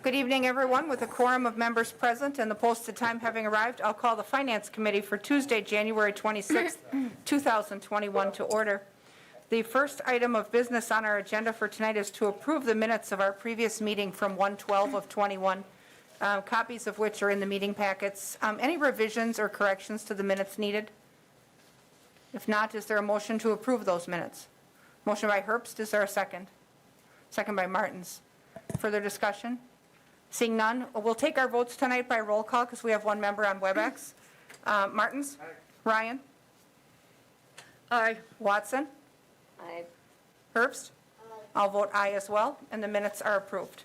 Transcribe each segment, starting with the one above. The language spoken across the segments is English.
Good evening, everyone. With a quorum of members present and the posted time having arrived, I'll call the Finance Committee for Tuesday, January 26, 2021 to order. The first item of business on our agenda for tonight is to approve the minutes of our previous meeting from 1/12 of 21, copies of which are in the meeting packets. Any revisions or corrections to the minutes needed? If not, is there a motion to approve those minutes? Motion by Herbst, is there a second? Second by Martins. Further discussion? Seeing none, we'll take our votes tonight by roll call because we have one member on WebEx. Martins? Aye. Ryan? Aye. Watson? Aye. Herbst? Aye. I'll vote aye as well, and the minutes are approved.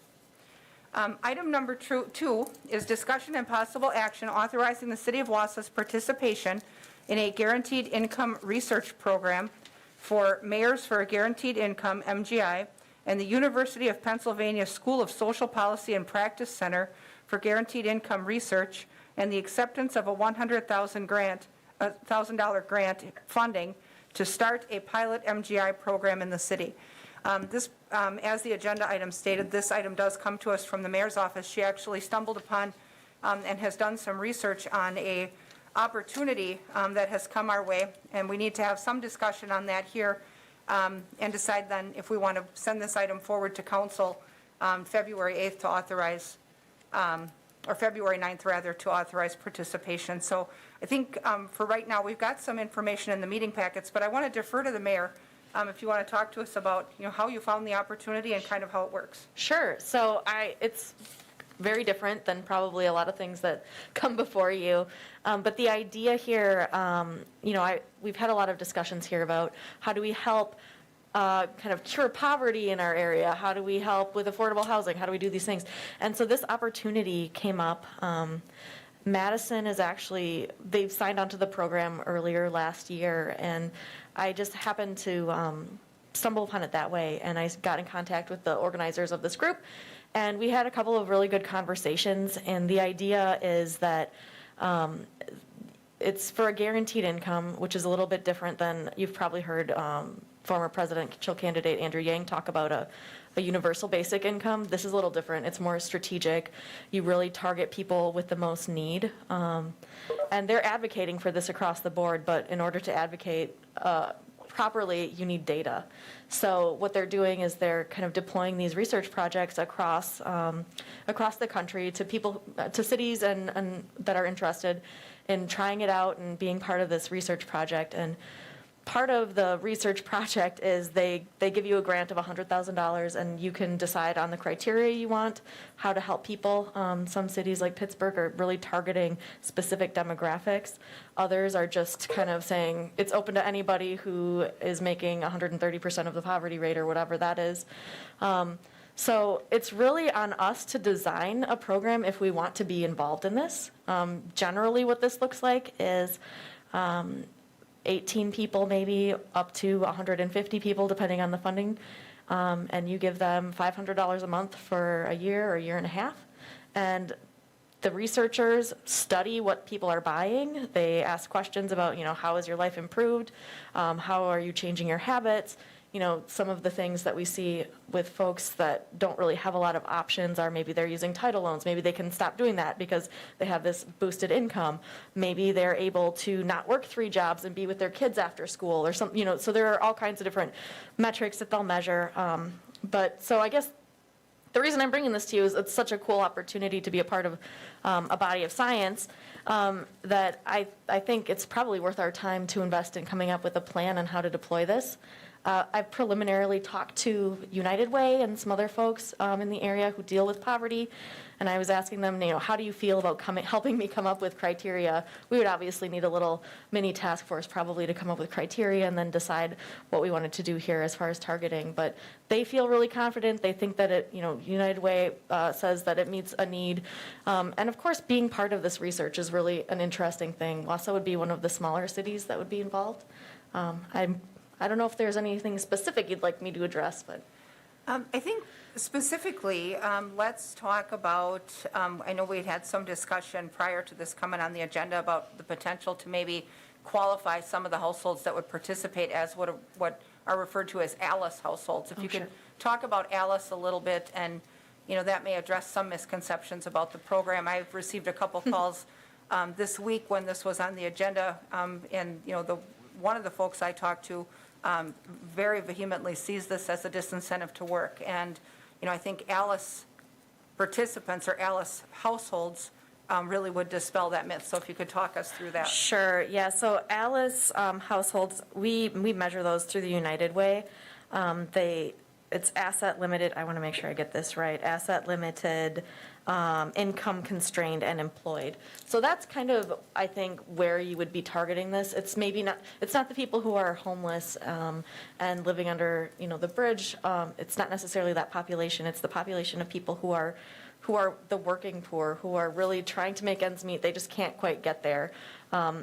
Item number 2 is discussion and possible action authorizing the City of Wausau's participation in a guaranteed income research program for Mayors for a Guaranteed Income, MGI, and the University of Pennsylvania School of Social Policy and Practice Center for Guaranteed Income Research, and the acceptance of a $100,000 grant funding to start a pilot MGI program in the city. As the agenda item stated, this item does come to us from the mayor's office. She actually stumbled upon and has done some research on a opportunity that has come our way, and we need to have some discussion on that here and decide then if we want to send this item forward to council February 8th to authorize, or February 9th rather, to authorize participation. So I think for right now, we've got some information in the meeting packets, but I want to defer to the mayor if you want to talk to us about, how you found the opportunity and kind of how it works. Sure. So it's very different than probably a lot of things that come before you. But the idea here, we've had a lot of discussions here about how do we help kind of cure poverty in our area? How do we help with affordable housing? How do we do these things? And so this opportunity came up. Madison is they've signed onto the program earlier last year, and I just happened to stumble upon it that way, and I got in contact with the organizers of this group, and we had a couple of really good conversations, and the idea is that it's for a guaranteed income, which is a little bit different than you've probably heard former presidential candidate Andrew Yang talk about a universal basic income. This is a little different. It's more strategic. You really target people with the most need. And they're advocating for this across the board, but in order to advocate properly, you need data. So what they're doing is they're kind of deploying these research projects across the country to people, to cities and that are interested in trying it out and being part of this research project. And part of the research project is they give you a grant of $100,000, and you can decide on the criteria you want, how to help people. Some cities like Pittsburgh are really targeting specific demographics. Others are just kind of saying it's open to anybody who is making 130% of the poverty rate or whatever that is. So it's really on us to design a program if we want to be involved in this. Generally what this looks like is 18 people, maybe up to 150 people, depending on the funding. And you give them $500 a month for a year or a year and a half. And the researchers study what people are buying. They ask questions about, how has your life improved? How are you changing your habits? Some of the things that we see with folks that don't really have a lot of options are maybe they're using title loans. Maybe they can stop doing that because they have this boosted income. Maybe they're able to not work 3 jobs and be with their kids after school or something, so there are all kinds of different metrics that they'll measure. So I guess the reason I'm bringing this to you is it's such a cool opportunity to be a part of a body of science that I think it's probably worth our time to invest in coming up with a plan on how to deploy this. I've preliminarily talked to United Way and some other folks in the area who deal with poverty, and I was asking them, how do you feel about helping me come up with criteria? We would obviously need a little mini task force probably to come up with criteria and then decide what we wanted to do here as far as targeting. But they feel really confident. They think that United Way says that it meets a need. And of course, being part of this research is really an interesting thing. Wausau would be one of the smaller cities that would be involved. I don't know if there's anything specific you'd like me to address, but. I think specifically, let's talk about, I know we'd had some discussion prior to this coming on the agenda about the potential to maybe qualify some of the households that would participate as what are referred to as ALICE households. If you could talk about ALICE a little bit and that may address some misconceptions about the program. I've received a couple calls this week when this was on the agenda, and, one of the folks I talked to very vehemently sees this as a disincentive to work. And, I think ALICE participants or ALICE households really would dispel that myth. So if you could talk us through that. Sure, yeah, so ALICE households, we measure those through the United Way. It's asset limited, I want to make sure I get this right, asset limited, income constrained and employed. So that's kind of, I think, where you would be targeting this. It's not the people who are homeless and living under, the bridge. It's not necessarily that population. It's the population of people who are the working poor, who are really trying to make ends meet. They just can't quite get there.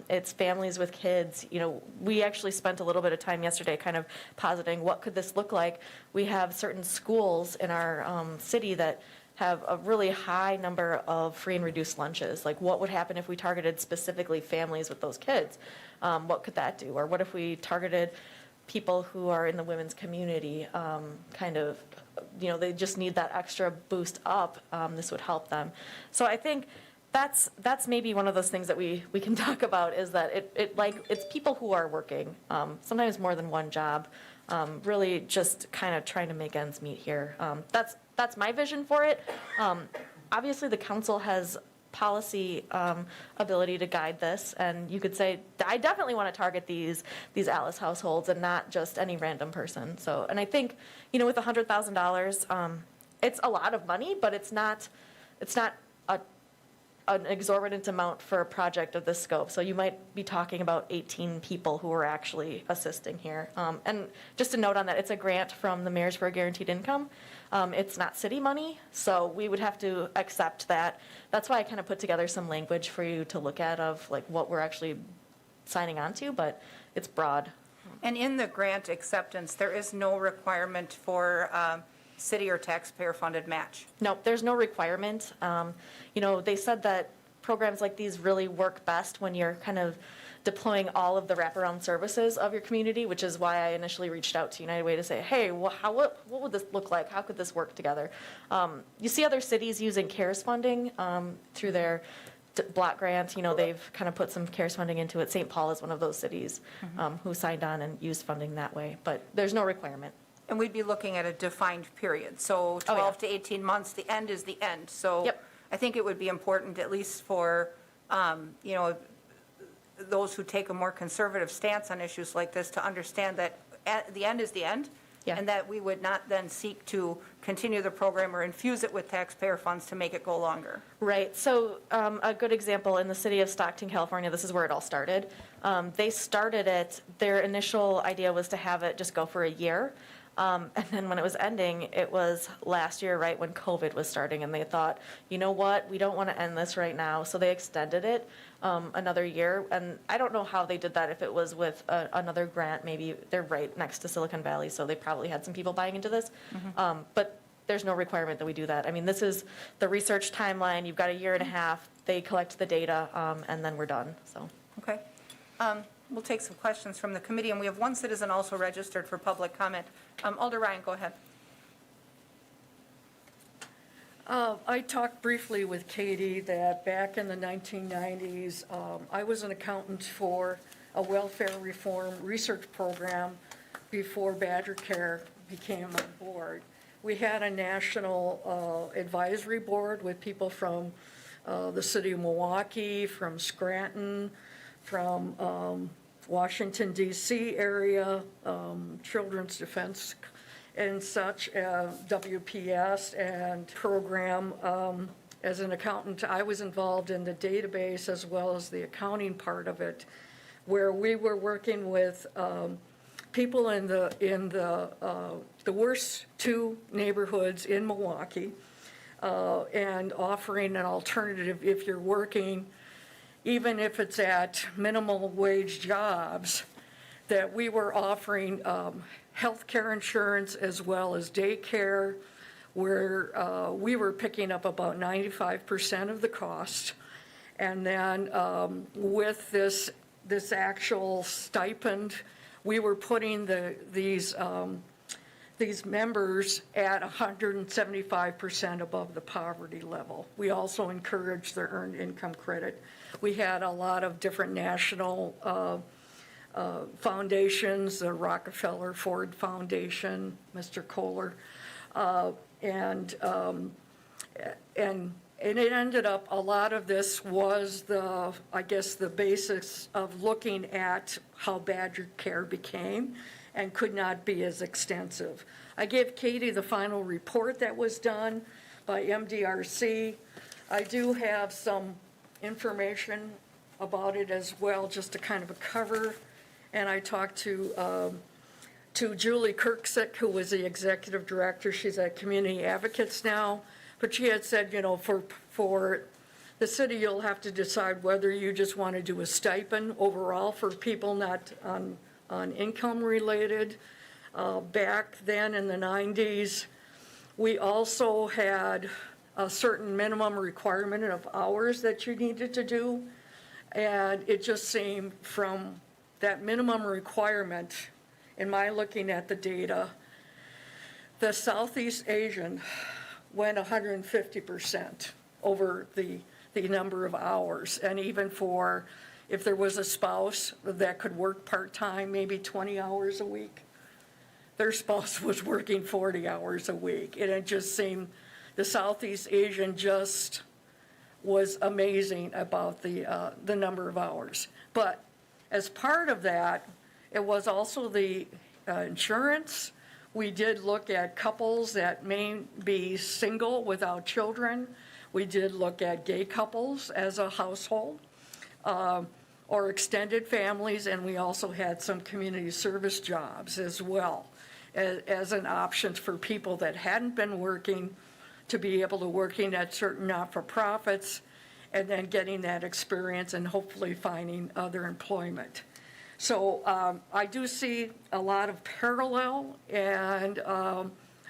It's families with kids. We actually spent a little bit of time yesterday kind of positing what could this look like. We have certain schools in our city that have a really high number of free and reduced lunches. Like, what would happen if we targeted specifically families with those kids? What could that do? Or what if we targeted people who are in the women's community, they just need that extra boost up, this would help them. So I think that's maybe one of those things that we can talk about, is that it's people who are working, sometimes more than one job, really just kind of trying to make ends meet here. That's my vision for it. Obviously, the council has policy ability to guide this, and you could say, I definitely want to target these ALICE households and not just any random person. So, and I think, with $100,000, it's a lot of money, but it's not an exorbitant amount for a project of this scope. So you might be talking about 18 people who are actually assisting here. And just a note on that, it's a grant from the Mayors for a Guaranteed Income. It's not city money, so we would have to accept that. That's why I kind of put together some language for you to look at of like what we're actually signing on to, but it's broad. And in the grant acceptance, there is no requirement for city or taxpayer-funded match. No, there's no requirement. They said that programs like these really work best when you're kind of deploying all of the wraparound services of your community, which is why I initially reached out to United Way to say, hey, what would this look like? How could this work together? You see other cities using CARES funding through their block grant. They've kind of put some CARES funding into it. St. Paul is one of those cities who signed on and used funding that way, but there's no requirement. And we'd be looking at a defined period. So 12 to 18 months, the end is the end. So Yep. I think it would be important, at least for, those who take a more conservative stance on issues like this, to understand that the end is the end. Yeah. And that we would not then seek to continue the program or infuse it with taxpayer funds to make it go longer. Right. So a good example, in the city of Stockton, California, this is where it all started. They started it, their initial idea was to have it just go for a year. And then when it was ending, it was last year, right, when COVID was starting, and they thought, you know what, we don't want to end this right now. So they extended it another year. And I don't know how they did that, if it was with another grant. Maybe they're right next to Silicon Valley, so they probably had some people buying into this. But there's no requirement that we do that. I mean, this is the research timeline. You've got a year and a half. They collect the data, and then we're done. So. Okay. We'll take some questions from the committee, and we have one citizen also registered for public comment. Alder Ryan, go ahead. I talked briefly with Katie that back in the 1990s, I was an accountant for a welfare reform research program before Badger Care became on board. We had a national advisory board with people from the city of Milwaukee, from Scranton, from Washington, D.C. area, Children's Defense and such, WPS and program. As an accountant, I was involved in the database as well as the accounting part of it, where we were working with people in the worst two neighborhoods in Milwaukee, and offering an alternative if you're working, even if it's at minimal wage jobs, that we were offering health care insurance as well as daycare, where we were picking up about 95% of the cost. And then with this these members at 175% above the poverty level. We also encourage the earned income credit. We had a lot of different national foundations, the Rockefeller Ford Foundation, Mr. Kohler, and it ended up, a lot of this was I guess, the basis of looking at how Badger Care became and could not be as extensive. I gave Katie the final report that was done by MDRC. I do have some information about it as well, just to kind of a cover. And I talked to Julie Kirksick, who was the executive director. She's at Community Advocates now. But she had said, you know, for the city, you'll have to decide whether you just want to do a stipend overall for people not on income related. Back then in the 90s, we also had a certain minimum requirement of hours that you needed to do. And it just seemed from that minimum requirement, in my looking at the data, the Southeast Asian went 150% over the number of hours. And even for, if there was a spouse that could work part-time, maybe 20 hours a week, their spouse was working 40 hours a week. And it just seemed, the Southeast Asian just was amazing about the number of hours. But as part of that, it was also the insurance. We did look at couples that may be single without children. We did look at gay couples as a household, or extended families, and we also had some community service jobs as well as an option for people that hadn't been working to be able to working at certain not-for-profits and then getting that experience and hopefully finding other employment. So I do see a lot of parallel, and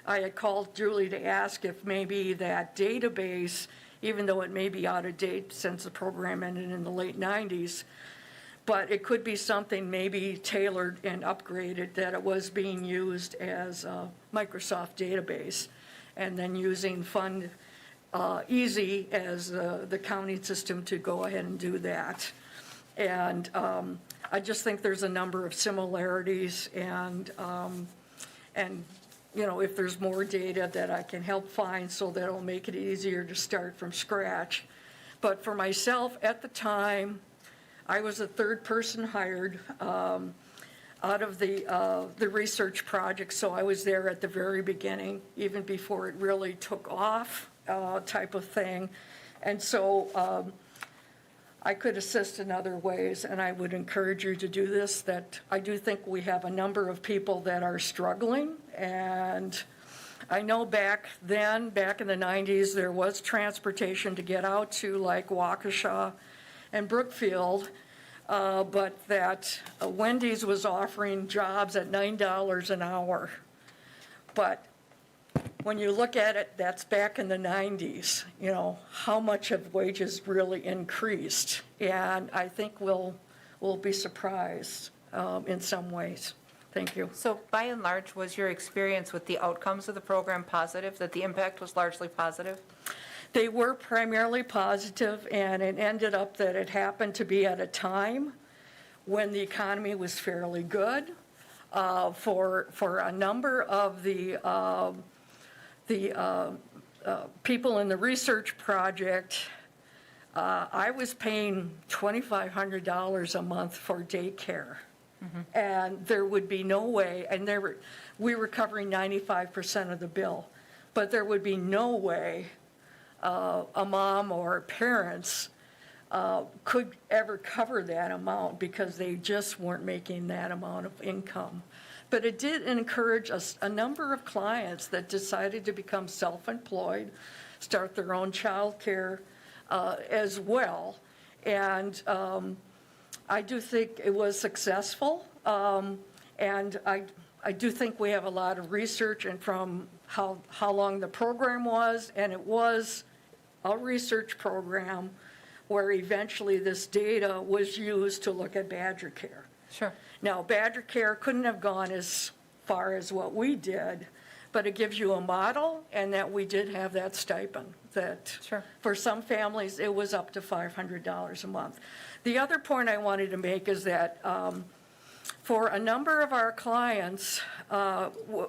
I had called Julie to ask if maybe that database, even though it may be out of date since the program ended in the late 90s, but it could be something maybe tailored and upgraded, that it was being used as a Microsoft database, and then using Fund Easy as the county system to go ahead and do that. And I just think there's a number of similarities, and you know, if there's more data that I can help find, so that it'll make it easier to start from scratch. But for myself, at the time, I was the third person hired out of the research project, so I was there at the very beginning, even before it really took off, type of thing. And so I could assist in other ways, and I would encourage you to do this, that I do think we have a number of people that are struggling. And I know back then, back in the 90s, there was transportation to get out to like Waukesha and Brookfield, but that Wendy's was offering jobs at $9 an hour. But when you look at it, that's back in the 90s, you know, how much have wages really increased? And I think we'll be surprised in some ways. Thank you. So by and large, was your experience with the outcomes of the program positive, that the impact was largely positive? They were primarily positive, and it ended up that it happened to be at a time when the economy was fairly good. For a number of the people in the research project, I was paying $2,500 a month for daycare. Mm-hmm. And there would be no way, and we were covering 95% of the bill, but there would be no way a mom or parents could ever cover that amount, because they just weren't making that amount of income. But it did encourage a number of clients that decided to become self-employed, start their own child care as well. And I do think it was successful. And I do think we have a lot of research, and from how long the program was, and it was a research program where eventually this data was used to look at Badger Care. Sure. Now, Badger Care couldn't have gone as far as what we did, but it gives you a model, and that we did have that stipend, that Sure. for some families, it was up to $500 a month. The other point I wanted to make is that for a number of our clients,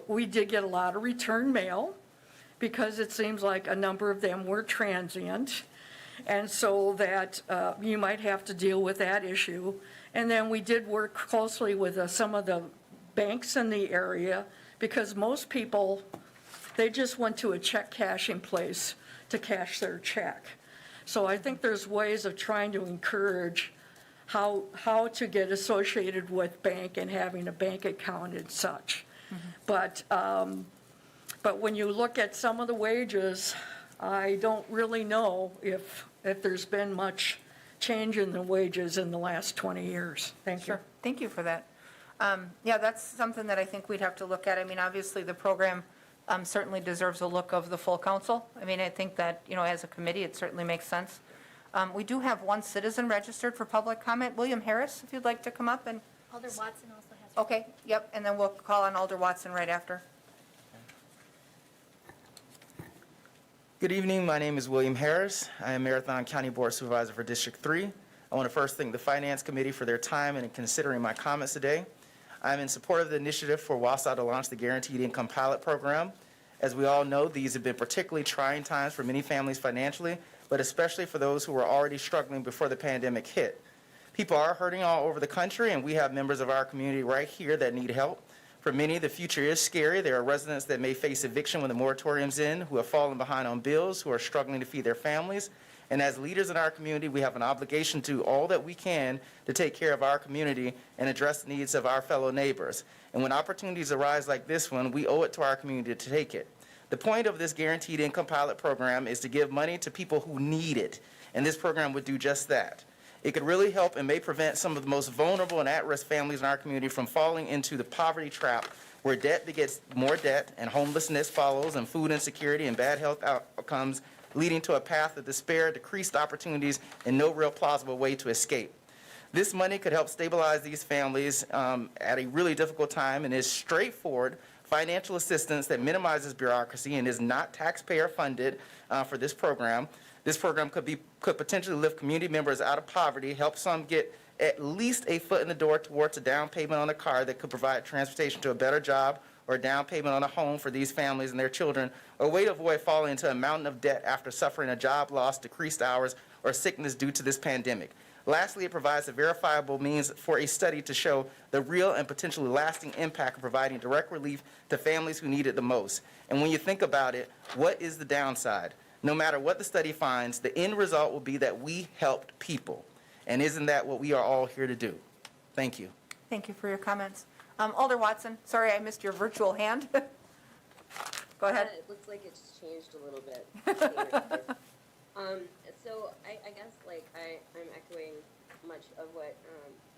we did get a lot of return mail, because it seems like a number of them were transient, and so that you might have to deal with that issue. And then we did work closely with some of the banks in the area, because most people, they just went to a check cashing place to cash their check. So I think there's ways of trying to encourage how to get associated with bank and having a bank account and such. But when you look at some of the wages, I don't really know if there's been much change in the wages in the last 20 years. Thank you. Sure, thank you for that. Yeah, that's something that I think we'd have to look at. I mean, obviously, the program certainly deserves a look of the full council. I mean, I think that, as a committee, it certainly makes sense. We do have one citizen registered for public comment. William Harris, if you'd like to come up and, Alder Watson also has. okay, yep, and then we'll call on Alder Watson right after. Good evening. My name is William Harris. I am Marathon County Board Supervisor for District 3. I want to first thank the Finance Committee for their time and in considering my comments today. I am in support of the initiative for Wausau to launch the Guaranteed Income Pilot Program. As we all know, these have been particularly trying times for many families financially, but especially for those who were already struggling before the pandemic hit. People are hurting all over the country, and we have members of our community right here that need help. For many, the future is scary. There are residents that may face eviction when the moratorium's in, who have fallen behind on bills, who are struggling to feed their families. And as leaders in our community, we have an obligation to do all that we can to take care of our community and address the needs of our fellow neighbors. And when opportunities arise like this one, we owe it to our community to take it. The point of this Guaranteed Income Pilot Program is to give money to people who need it, and this program would do just that. It could really help and may prevent some of the most vulnerable and at-risk families in our community from falling into the poverty trap where debt begets more debt and homelessness follows and food insecurity and bad health outcomes, leading to a path of despair, decreased opportunities, and no real plausible way to escape. This money could help stabilize these families at a really difficult time and is straightforward financial assistance that minimizes bureaucracy and is not taxpayer funded for this program. This program could potentially lift community members out of poverty, help some get at least a foot in the door towards a down payment on a car that could provide transportation to a better job, or a down payment on a home for these families and their children, or a way to avoid falling into a mountain of debt after suffering a job loss, decreased hours, or sickness due to this pandemic. Lastly, it provides a verifiable means for a study to show the real and potentially lasting impact of providing direct relief to families who need it the most. And when you think about it, what is the downside? No matter what the study finds, the end result will be that we helped people. And isn't that what we are all here to do? Thank you. Thank you for your comments. Alder Watson, sorry I missed your virtual hand. Go ahead. It looks like it's changed a little bit. So I guess I'm echoing much of what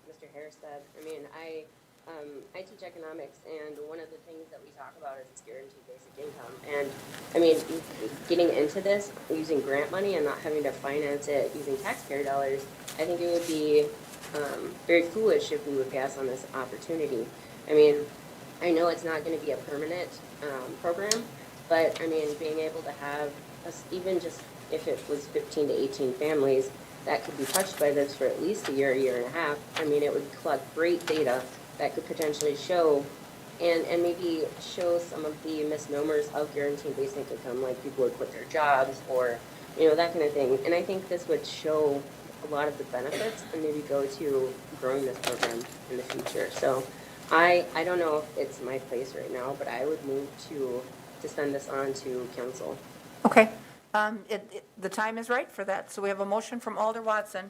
Mr. Harris said. I mean, I teach economics, and one of the things that we talk about is guaranteed basic income. And I mean, getting into this using grant money and not having to finance it using taxpayer dollars, I think it would be very foolish if we would pass on this opportunity. I mean, I know it's not going to be a permanent program, but I mean, being able to have even just if it was 15 to 18 families that could be touched by this for at least a year and a half, I mean, it would collect great data that could potentially show and maybe show some of the misnomers of guaranteed basic income, like people would quit their jobs or, that kind of thing. And I think this would show a lot of the benefits and maybe go to growing this program in the future. So I don't know if it's my place right now, but I would move to send this on to council. Okay. The time is right for that. So we have a motion from Alder Watson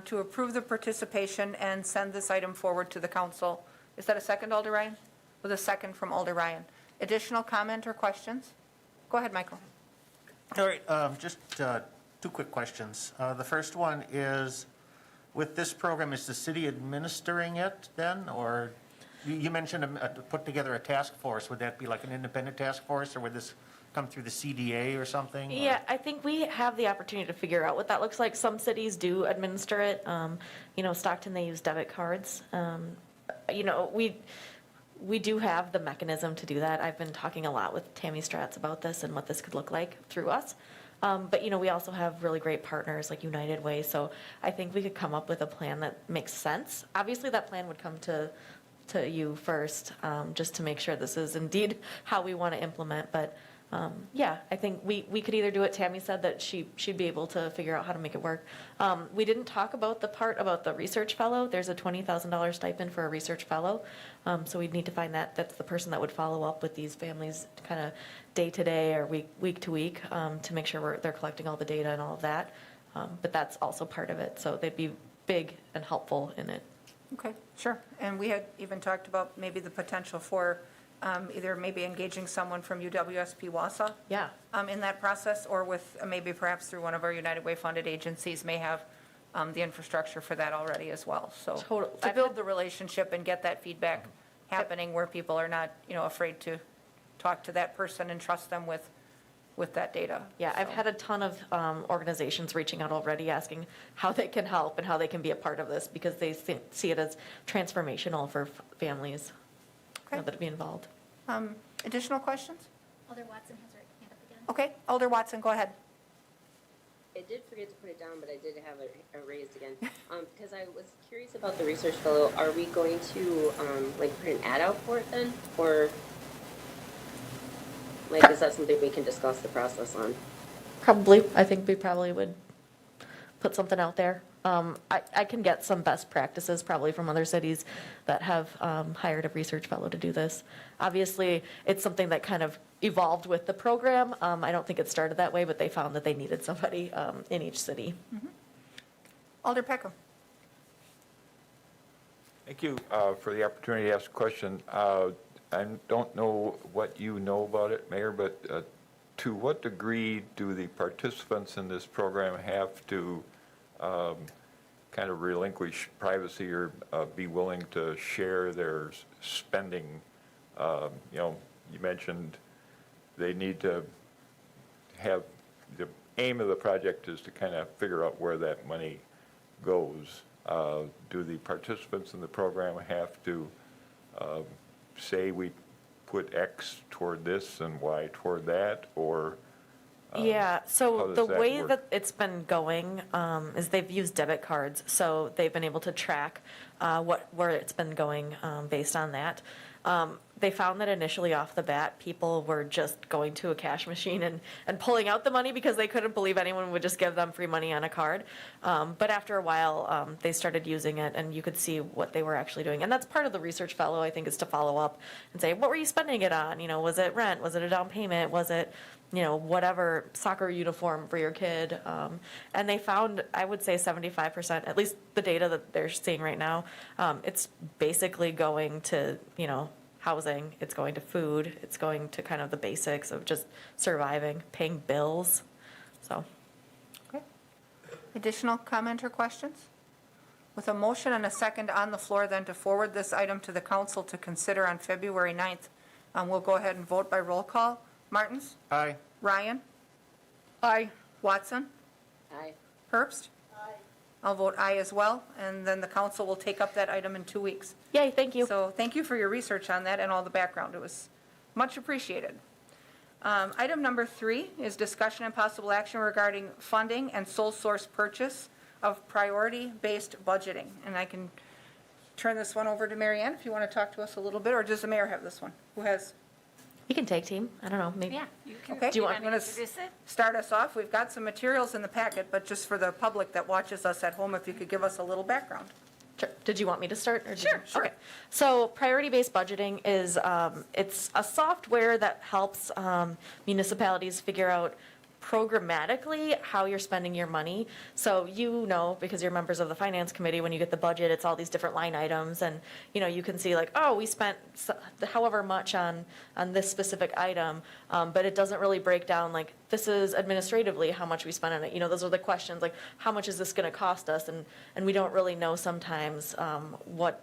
to approve the participation and send this item forward to the council. Is that a second, Alder Ryan? With a second from Alder Ryan. Additional comment or questions? Go ahead, Michael. All right, just two quick questions. The first one is, with this program, is the city administering it then, or you mentioned put together a task force. Would that be like an independent task force, or would this come through the CDA or something? Yeah, I think we have the opportunity to figure out what that looks like. Some cities do administer it. Stockton, they use debit cards. we do have the mechanism to do that. I've been talking a lot with Tammy Stratz about this and what this could look like through us. But, we also have really great partners like United Way, so I think we could come up with a plan that makes sense. Obviously, that plan would come to you first, just to make sure this is indeed how we want to implement, but yeah, I think we could either do it. Tammy said that she'd be able to figure out how to make it work. We didn't talk about the part about the research fellow. There's a $20,000 stipend for a research fellow. So we'd need to find that's the person that would follow up with these families kind of day to day or week to week, to make sure they're collecting all the data and all of that. But that's also part of it. So they'd be big and helpful in it. Okay, sure. And we had even talked about maybe the potential for either maybe engaging someone from UWSP Wausau Yeah. in that process, or with, maybe perhaps through one of our United Way funded agencies may have the infrastructure for that already as well. So Total- to I've build had- the relationship and get that feedback happening where people are not, afraid to talk to that person and trust them with that data. Yeah, I've So- had a ton of organizations reaching out already, asking how they can help and how they can be a part of this, because they see it as transformational for families Okay. that be involved. Additional questions? Alder Watson has her hand up again. Okay, Alder Watson, go ahead. I did forget to put it down, but I did have it raised again. Because I was curious about the research fellow. Are we going to, like, put an ad out for it then? Or, like, is that something we can discuss the process on? Probably, I think we probably would put something out there. I can get some best practices probably from other cities that have hired a research fellow to do this. Obviously, it's something that kind of evolved with the program. I don't think it started that way, but they found that they needed somebody in each city. Alder Peckham. Thank you for the opportunity to ask a question. I don't know what you know about it, Mayor, but to what degree do the participants in this program have to kind of relinquish privacy or be willing to share their spending? You mentioned they need to have, the aim of the project is to kind of figure out where that money goes. Do the participants in the program have to say we put X toward this and Y toward that, or? Yeah, how so does the that way work? that it's been going is they've used debit cards, so they've been able to track where it's been going based on that. They found that initially off the bat, people were just going to a cash machine and pulling out the money because they couldn't believe anyone would just give them free money on a card. But after a while, they started using it, and you could see what they were actually doing. And that's part of the research fellow, I think, is to follow up and say, what were you spending it on? Was it rent? Was it a down payment? Was it whatever, soccer uniform for your kid? And they found, I would say 75%, at least the data that they're seeing right now, it's basically going to, housing, it's going to food, it's going to kind of the basics of just surviving, paying bills, so. Okay. Additional comment or questions? With a motion and a second on the floor then to forward this item to the council to consider on February 9th, we'll go ahead and vote by roll call. Martins? Aye. Ryan? Aye. Watson? Aye. Herbst? Aye. I'll vote aye as well, and then the council will take up that item in 2 weeks. Yay, thank you. So thank you for your research on that and all the background. It was much appreciated. Item number 3 is discussion and possible action regarding funding and sole source purchase of priority-based budgeting. And I can turn this one over to Mary Ann if you want to talk to us a little bit, or does the mayor have this one? Who has? You can take team, I don't know, maybe. Yeah, you can. Okay. Do you want me to to introduce it? Start us off. We've got some materials in the packet, but just for the public that watches us at home, if you could give us a little background. Sure. Did you want me to start? Or did Sure, you- sure. Okay. So priority-based budgeting is, it's a software that helps municipalities figure out programmatically how you're spending your money. So because you're members of the finance committee, when you get the budget, it's all these different line items, and you can see like, oh, we spent however much on this specific item, but it doesn't really break down like, this is administratively how much we spent on it. Those are the questions, like, how much is this going to cost us, and we don't really know sometimes what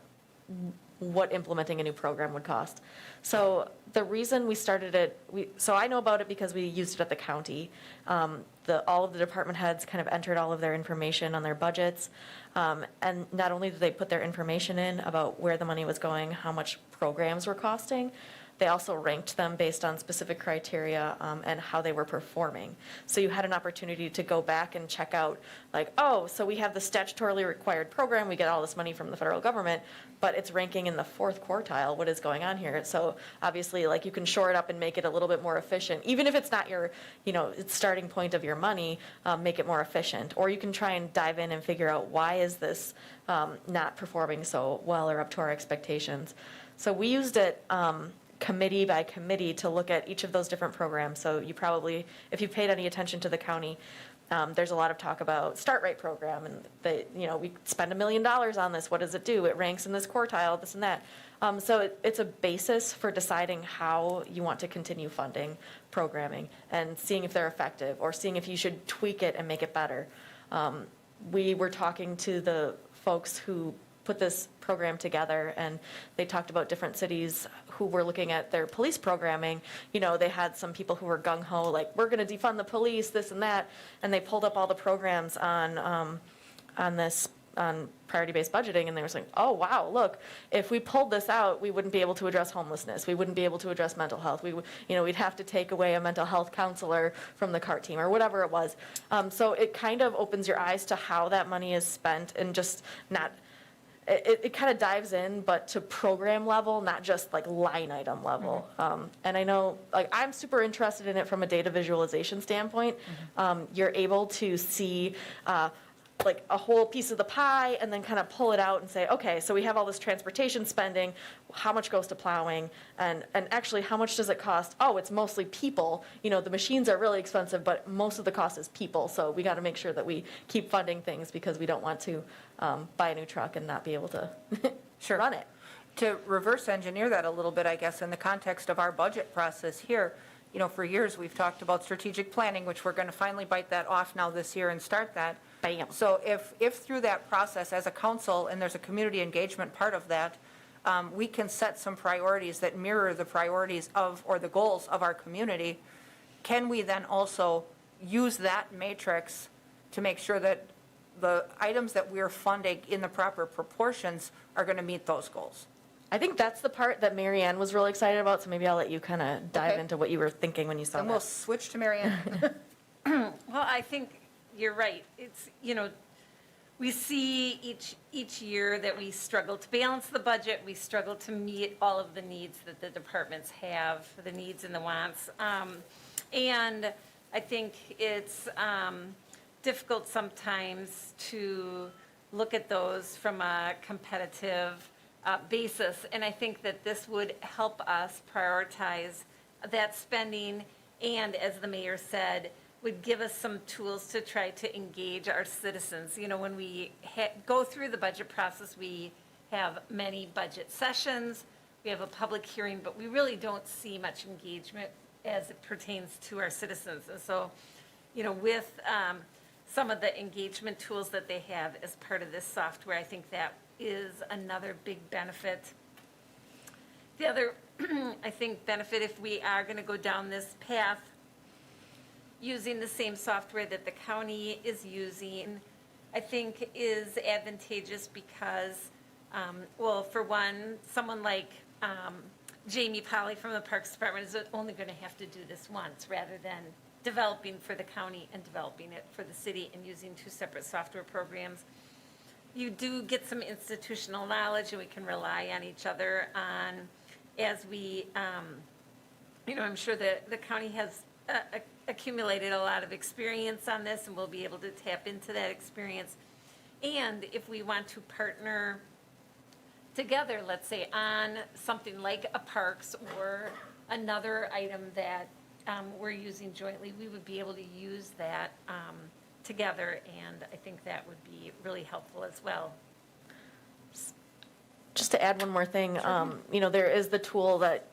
what implementing a new program would cost. So the reason we started it, so I know about it because we used it at the county. All of the department heads kind of entered all of their information on their budgets. And not only did they put their information in about where the money was going, how much programs were costing, they also ranked them based on specific criteria and how they were performing. So you had an opportunity to go back and check out, like, oh, so we have the statutorily required program, we get all this money from the federal government, but it's ranking in the 4th quartile. What is going on here? So obviously, like, you can shore it up and make it a little bit more efficient, even if it's not your, it's starting point of your money, make it more efficient. Or you can try and dive in and figure out, why is this not performing so well or up to our expectations? So we used it committee by committee to look at each of those different programs. So you probably, if you've paid any attention to the county, there's a lot of talk about Start Right program, and we spend $1 million on this. What does it do? It ranks in this quartile, this and that. So it's a basis for deciding how you want to continue funding programming and seeing if they're effective, or seeing if you should tweak it and make it better. We were talking to the folks who put this program together, and they talked about different cities who were looking at their police programming. They had some people who were gung-ho, like, we're going to defund the police, this and that, and they pulled up all the programs on priority-based budgeting, and they were saying, oh, wow, look, if we pulled this out, we wouldn't be able to address homelessness, we wouldn't be able to address mental health, we'd have to take away a mental health counselor from the CART team, or whatever it was. So it kind of opens your eyes to how that money is spent, and just not... It kind of dives in, but to program level, not just like line item level. And I know, like, I'm super interested in it from a data visualization standpoint. You're able to see like a whole piece of the pie, and then kind of pull it out and say, okay, so we have all this transportation spending, how much goes to plowing, and actually how much does it cost? Oh, it's mostly people. The machines are really expensive, but most of the cost is people. So we got to make sure that we keep funding things, because we don't want to buy a new truck and not be able to run it. To reverse engineer that a little bit, I guess, in the context of our budget process here, for years, we've talked about strategic planning, which we're going to finally bite that off now this year and start that. Bam. So if through that process, as a council, and there's a community engagement part of that, we can set some priorities that mirror the priorities of, or the goals of our community, can we then also use that matrix to make sure that the items that we're funding in the proper proportions are going to meet those goals? I think that's the part that Mary Ann was really excited about, so maybe I'll let you kind of dive Okay. into what you were thinking when you saw And that. we'll switch to Mary Ann. Well, I think you're right. It's, we see each year that we struggle to balance the budget. We struggle to meet all of the needs that the departments have, the needs and the wants. And I think it's difficult sometimes to look at those from a competitive basis. And I think that this would help us prioritize that spending, and as the mayor said, would give us some tools to try to engage our citizens. When we go through the budget process, we have many budget sessions, we have a public hearing, but we really don't see much engagement as it pertains to our citizens. And so, with some of the engagement tools that they have as part of this software, I think that is another big benefit. The other, I think, benefit, if we are going to go down this path, using the same software that the county is using, I think is advantageous because, well, for one, someone like Jamie Polly from the Parks Department is only going to have to do this once, rather than developing for the county and developing it for the city and using two separate software programs. You do get some institutional knowledge, and we can rely on each other as we, I'm sure that the county has accumulated a lot of experience on this, and we'll be able to tap into that experience. And if we want to partner together, let's say, on something like a parks or another item that we're using jointly, we would be able to use that together, and I think that would be really helpful as well. Just to add one more thing, there is the tool that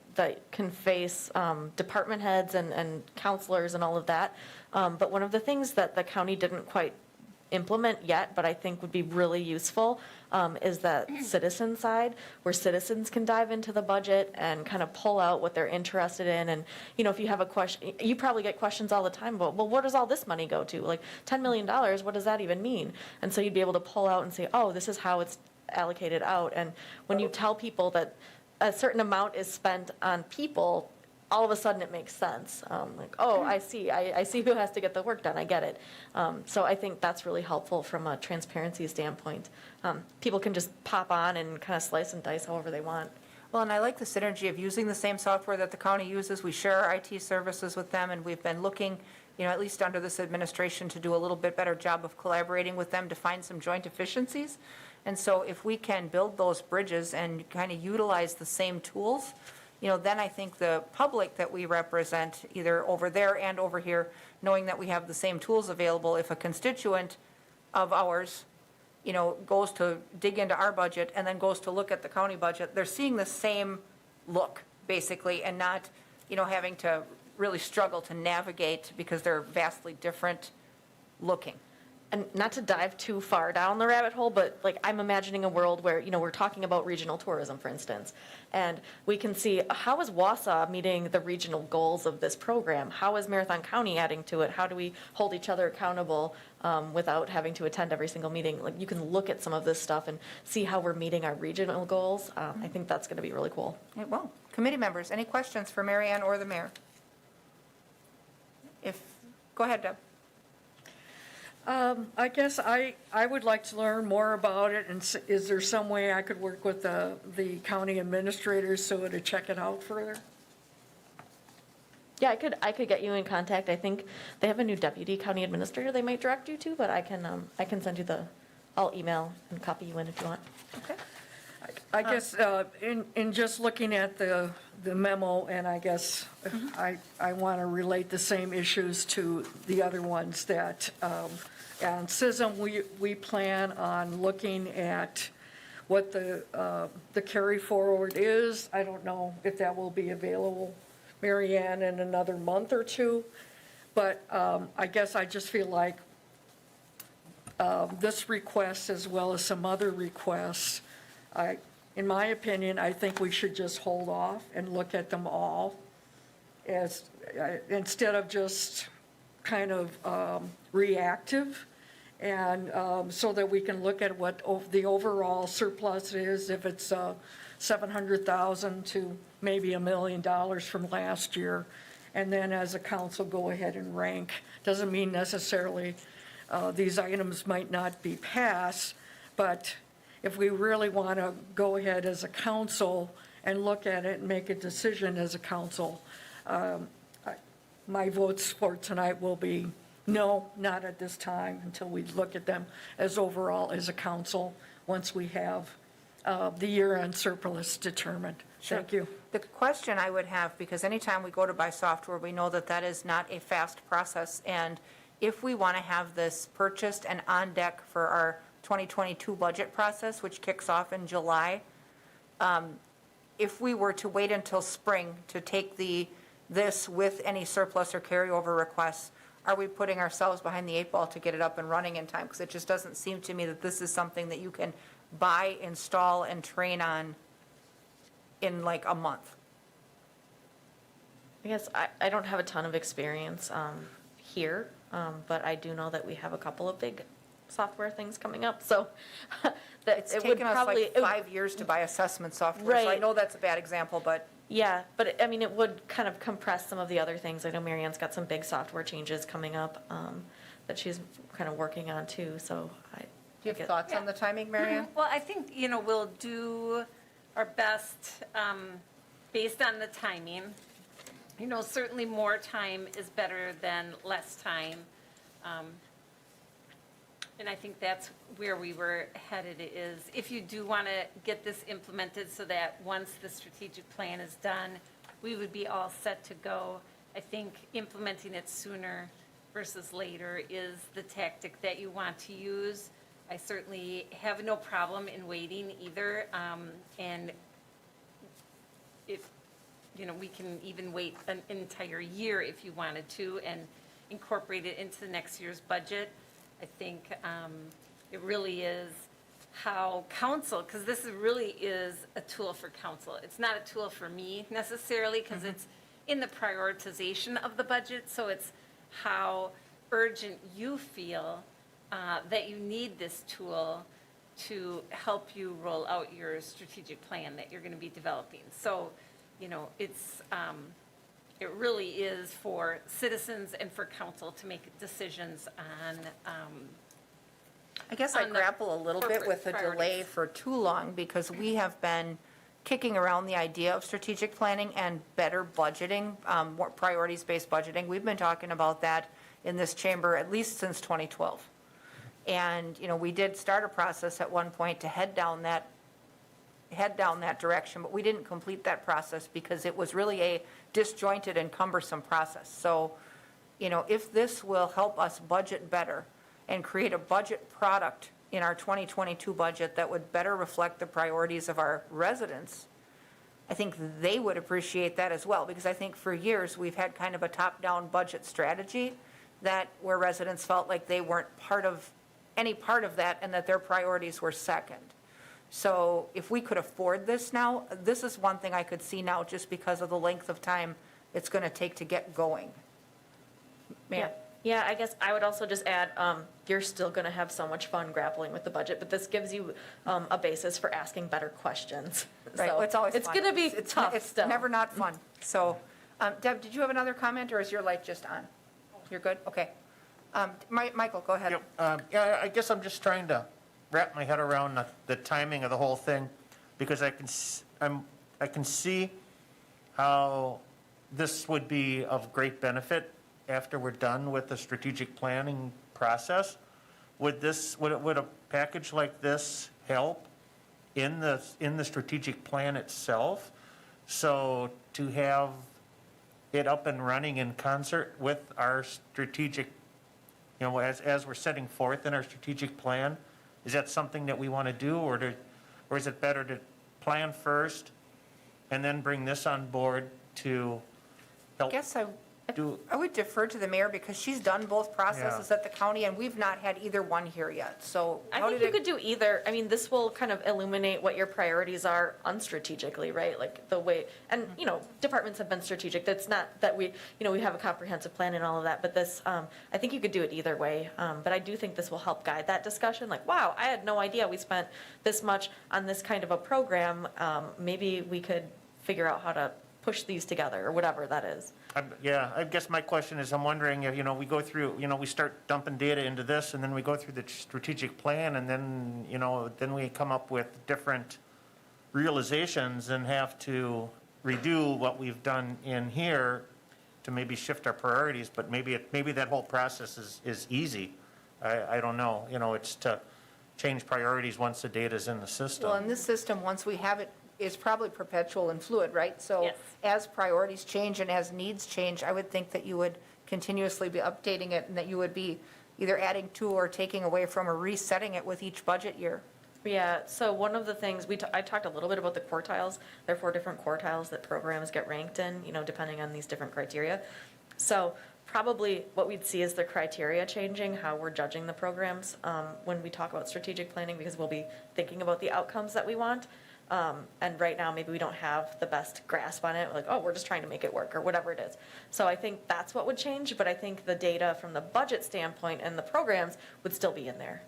can face department heads and counselors and all of that. But one of the things that the county didn't quite implement yet, but I think would be really useful, is that citizen side, where citizens can dive into the budget and kind of pull out what they're interested in. And, if you have a question, you probably get questions all the time about, well, where does all this money go to? Like, $10 million, what does that even mean? And so you'd be able to pull out and say, oh, this is how it's allocated out. And when you tell people that a certain amount is spent on people, all of a sudden it makes sense. Like, oh, I see who has to get the work done, I get it. So I think that's really helpful from a transparency standpoint. People can just pop on and kind of slice and dice however they want. Well, and I like the synergy of using the same software that the county uses. We share our IT services with them, and we've been looking, at least under this administration, to do a little bit better job of collaborating with them to find some joint efficiencies. And so if we can build those bridges and kind of utilize the same tools, then I think the public that we represent, either over there and over here, knowing that we have the same tools available, if a constituent of ours, goes to dig into our budget and then goes to look at the county budget, they're seeing the same look, basically, and not, having to really struggle to navigate because they're vastly different looking. And not to dive too far down the rabbit hole, but like I'm imagining a world where, we're talking about regional tourism, for instance, and we can see how is Wausau meeting the regional goals of this program? How is Marathon County adding to it? How do we hold each other accountable without having to attend every single meeting? Like you can look at some of this stuff and see how we're meeting our regional goals. I think that's going to be really cool. Well, committee members, any questions for Mary Ann or the mayor? Go ahead, Deb. I guess I would like to learn more about it, and is there some way I could work with the county administrators so to check it out further? Yeah, I could get you in contact. I think they have a new deputy county administrator they might direct you to, but I can send you I'll email and copy you in if you want. Okay. I guess in just looking at the memo, and I guess I want to relate the same issues to the other ones that, and CISM, we plan on looking at what the carry forward is. I don't know if that will be available, Mary Ann, in another month or two, but I guess I just feel like this request, as well as some other requests, in my opinion, I think we should just hold off and look at them all as, instead of just kind of reactive, and so that we can look at what the overall surplus is, if it's $700,000 to maybe $1 million from last year, and then as a council go ahead and rank. Doesn't mean necessarily these items might not be passed, but if we really want to go ahead as a council and look at it and make a decision as a council, my votes for tonight will be no, not at this time, until we look at them as overall as a council, once we have the year-end surplus determined. Thank you. The question I would have, because anytime we go to buy software, we know that that is not a fast process, and if we want to have this purchased and on deck for our 2022 budget process, which kicks off in July, if we were to wait until spring to take this with any surplus or carryover requests, are we putting ourselves behind the 8 ball to get it up and running in time? Because it just doesn't seem to me that this is something that you can buy, install, and train on in like a month. I guess I don't have a ton of experience here, but I do know that we have a couple of big software things coming up, so that It's it would taken us probably like 5 years to buy assessment software, so I Right. know that's a bad example, but Yeah, but I mean, it would kind of compress some of the other things. I know Mary Ann's got some big software changes coming up that she's kind of working on too, so do you have thoughts on the timing, Mary Ann? Well, I think, we'll do our best based on the timing. Certainly more time is better than less time. And I think that's where we were headed, is if you do want to get this implemented so that once the strategic plan is done, we would be all set to go. I think implementing it sooner versus later is the tactic that you want to use. I certainly have no problem in waiting either. And if, we can even wait an entire year if you wanted to and incorporate it into the next year's budget. I think it really is how council, because this really is a tool for council. It's not a tool for me necessarily, because it's in the prioritization of the budget, so it's how urgent you feel that you need this tool to help you roll out your strategic plan that you're going to be developing. So, you know, it's, it really is for citizens and for council to make decisions on, I guess I on the grapple a little bit corporate with the delay priorities. for too long because we have been kicking around the idea of strategic planning and better budgeting, more priorities-based budgeting. We've been talking about that in this chamber at least since 2012. And, you know, we did start a process at one point to head down that direction, but we didn't complete that process because it was really a disjointed and cumbersome process. So, you know, if this will help us budget better and create a budget product in our 2022 budget that would better reflect the priorities of our residents, I think they would appreciate that as well, because I think for years, we've had kind of a top-down budget strategy that where residents felt like they weren't any part of that and that their priorities were second. So if we could afford this now, this is one thing I could see now just because of the length of time it's going to take to get going. Ma'am? Yeah, I guess I would also just add, you're still going to have so much fun grappling with the budget, but this gives you a basis for asking better questions. Right, So it's always fun. It's going to be tough It's still. never not fun. So, Deb, did you have another comment, or is your light just on? You're good? Okay. Michael, go ahead. Yeah, I guess I'm just trying to wrap my head around the timing of the whole thing, because I can see how this would be of great benefit after we're done with the strategic planning process. Would a package like this help in the strategic plan itself? So to have it up and running in concert with our strategic, you know, as we're setting forth in our strategic plan, is that something that we want to do, or is it better to plan first and then bring this on board to help Guess do? I would defer to the mayor because she's done both processes at the county, and we've not had either one here yet. So I how think did you could do either. I mean, this will kind of illuminate what your priorities are unstrategically, right? Like the way, and, you know, departments have been strategic. That's not that we, you know, we have a comprehensive plan and all of that, but this, I think you could do it either way. But I do think this will help guide that discussion. Like, wow, I had no idea we spent this much on this kind of a program. Maybe we could figure out how to push these together or whatever that is. Yeah, I guess my question is, I'm wondering, you know, we go through, you know, we start dumping data into this, and then we go through the strategic plan, and then, you know, then we come up with different realizations and have to redo what we've done in here to maybe shift our priorities, but maybe that whole process is easy. I don't know, you know, it's to change priorities once the data's in the system. Well, in this system, once we have it, is probably perpetual and fluid, right? So Yes. as priorities change and as needs change, I would think that you would continuously be updating it and that you would be either adding to or taking away from or resetting it with each budget year. Yeah, so one of the things, I talked a little bit about the quartiles. There are 4 different quartiles that programs get ranked in, you know, depending on these different criteria. So probably what we'd see is the criteria changing, how we're judging the programs when we talk about strategic planning, because we'll be thinking about the outcomes that we want. And right now, maybe we don't have the best grasp on it, like, oh, we're just trying to make it work, or whatever it is. So I think that's what would change, but I think the data from the budget standpoint and the programs would still be in there.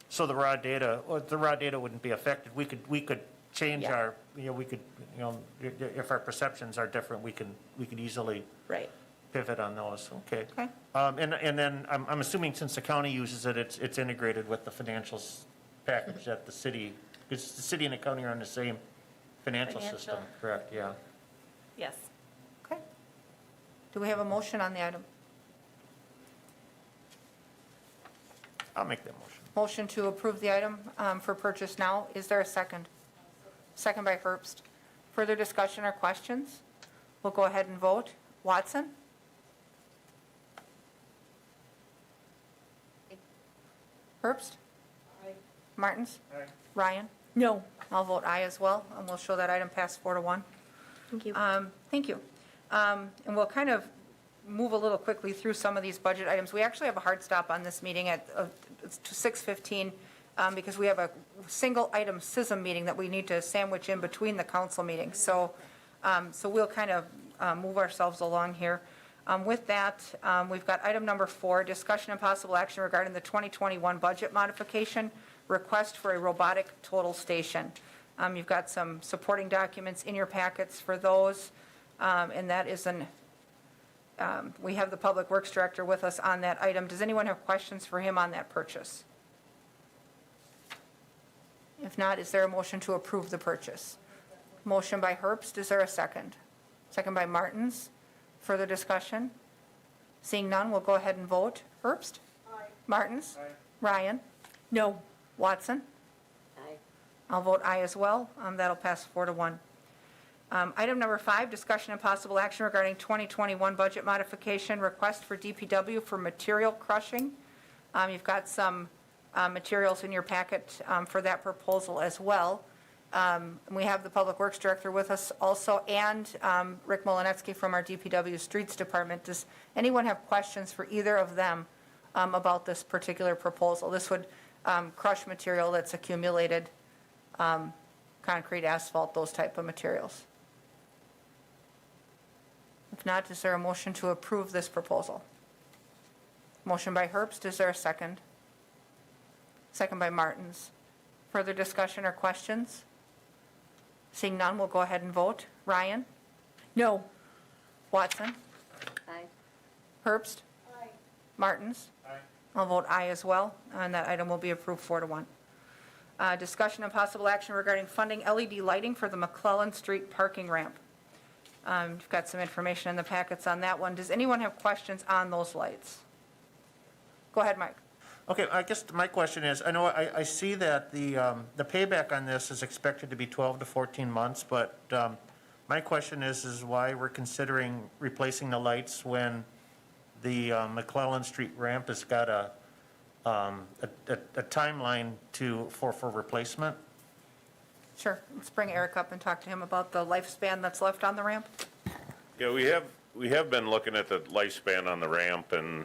So the raw data wouldn't be affected. We could change Yeah. our, you know, we could, you know, if our perceptions are different, we could easily Right. pivot on those. Okay. Okay. And then I'm assuming since the county uses it, it's integrated with the financials package that the city, because the city and the county are in the same financial system, Financial. correct? Yeah. yes. Okay. Do we have a motion on the item? I'll make that motion. Motion to approve the item for purchase now. Is there a second? Second by Herbst. Further discussion or questions? We'll go ahead and vote. Watson? Herbst? Martins? Ryan? No. I'll vote aye as well, and we'll show that item pass 4-1. Thank you. Thank you. And we'll kind of move a little quickly through some of these budget items. We actually have a hard stop on this meeting at 6:15 because we have a single item SISM meeting that we need to sandwich in between the council meetings. So we'll kind of move ourselves along here. With that, we've got item number 4, discussion and possible action regarding the 2021 budget modification, request for a robotic total station. You've got some supporting documents in your packets for those, and that is we have the Public Works Director with us on that item. Does anyone have questions for him on that purchase? If not, is there a motion to approve the purchase? Motion by Herbst, is there a second? Second by Martins. Further discussion? Seeing none, we'll go ahead and vote. Herbst? Aye. Martins? Aye. Ryan? No. Watson? Aye. I'll vote aye as well. That'll pass 4-1. Item number 5, discussion and possible action regarding 2021 budget modification, request for DPW for material crushing. You've got some materials in your packet for that proposal as well. We have the Public Works Director with us also, and Rick Molinetsky from our DPW Streets Department. Does anyone have questions for either of them about this particular proposal? This would crush material that's accumulated, concrete, asphalt, those type of materials. If not, is there a motion to approve this proposal? Motion by Herbst, is there a second? Second by Martins. Further discussion or questions? Seeing none, we'll go ahead and vote. Ryan? No. Watson? Aye. Herbst? Aye. Martins? Aye. I'll vote aye as well, and that item will be approved 4-1. Discussion and possible action regarding funding LED lighting for the McClellan Street parking ramp. You've got some information in the packets on that one. Does anyone have questions on those lights? Go ahead, Mike. Okay, I guess my question is, I know I see that the payback on this is expected to be 12 to 14 months, but my question is why we're considering replacing the lights when the McClellan Street ramp has got a timeline for replacement? Sure. Let's bring Eric up and talk to him about the lifespan that's left on the ramp. Yeah, we have been looking at the lifespan on the ramp, and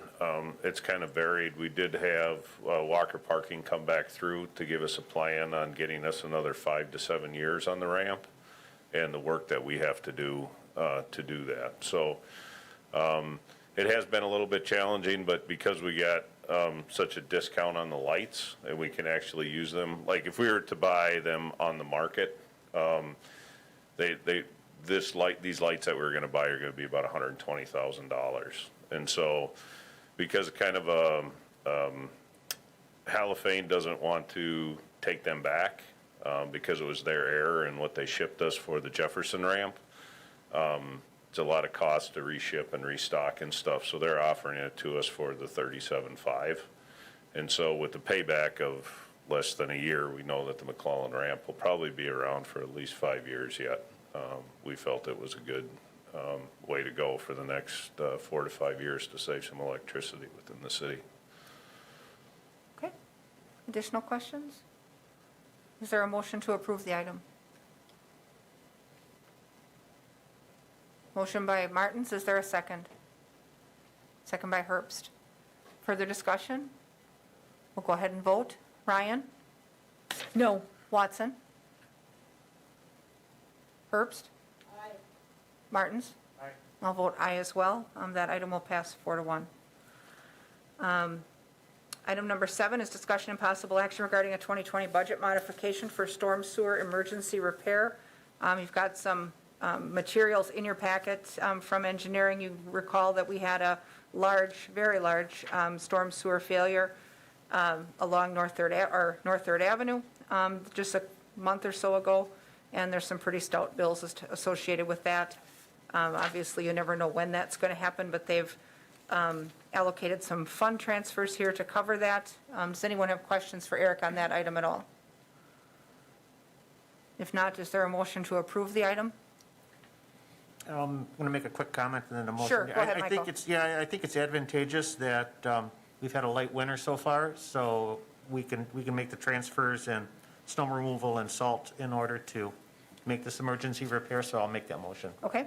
it's kind of varied. We did have Walker Parking come back through to give us a plan on getting us another 5 to 7 years on the ramp, and the work that we have to do that. So it has been a little bit challenging, but because we got such a discount on the lights, and we can actually use them, like if we were to buy them on the market, these lights that we're going to buy are going to be about $120,000. And so because kind of Halophane doesn't want to take them back because it was their error in what they shipped us for the Jefferson ramp, it's a lot of cost to reship and restock and stuff. So they're offering it to us for the $37,500. And so with the payback of less than a year, we know that the McClellan ramp will probably be around for at least 5 years yet. We felt it was a good way to go for the next 4 to 5 years to save some electricity within the city. Okay. Additional questions? Is there a motion to approve the item? Motion by Martins, is there a second? Second by Herbst. Further discussion? We'll go ahead and vote. Ryan? No. Watson? Herbst? Aye. Martins? Aye. I'll vote aye as well. That item will pass 4-1. Item number 7 is discussion and possible action regarding a 2020 budget modification for storm sewer emergency repair. You've got some materials in your packet from engineering. You recall that we had a large, very large storm sewer failure along North 3rd Avenue just a month or so ago, and there's some pretty stout bills associated with that. Obviously, you never know when that's going to happen, but they've allocated some fund transfers here to cover that. Does anyone have questions for Eric on that item at all? If not, is there a motion to approve the item? I'm going to make a quick comment and then a motion. Sure, go ahead, I think Michael. I think it's advantageous that we've had a light winter so far, so we can make the transfers and snow removal and salt in order to make this emergency repair, so I'll make that motion. Okay,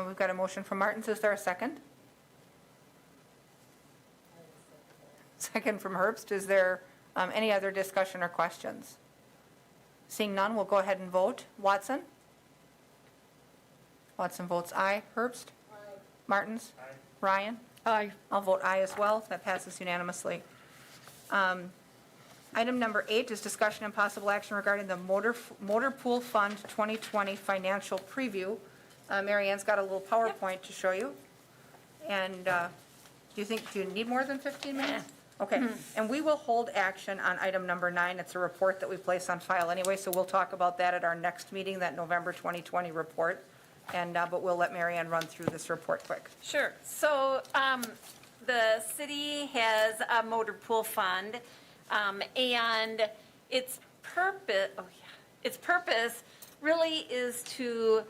we've got a motion from Martins. Is there a second? Second from Herbst. Is there any other discussion or questions? Seeing none, we'll go ahead and vote. Watson? Watson votes aye. Herbst? Aye. Martins? Aye. Ryan? Aye. I'll vote aye as well. That passes unanimously. Item number 8 is discussion and possible action regarding the Motor Pool Fund 2020 financial preview. Mary Ann's got a little PowerPoint to show you. And do you need more than 15 minutes? Okay. And we will hold action on item number 9. It's a report that we place on file anyway, so we'll talk about that at our next meeting, that November 2020 report. And, but we'll let Mary Ann run through this report quick. Sure. So the city has a motor pool fund, and its purpose really is to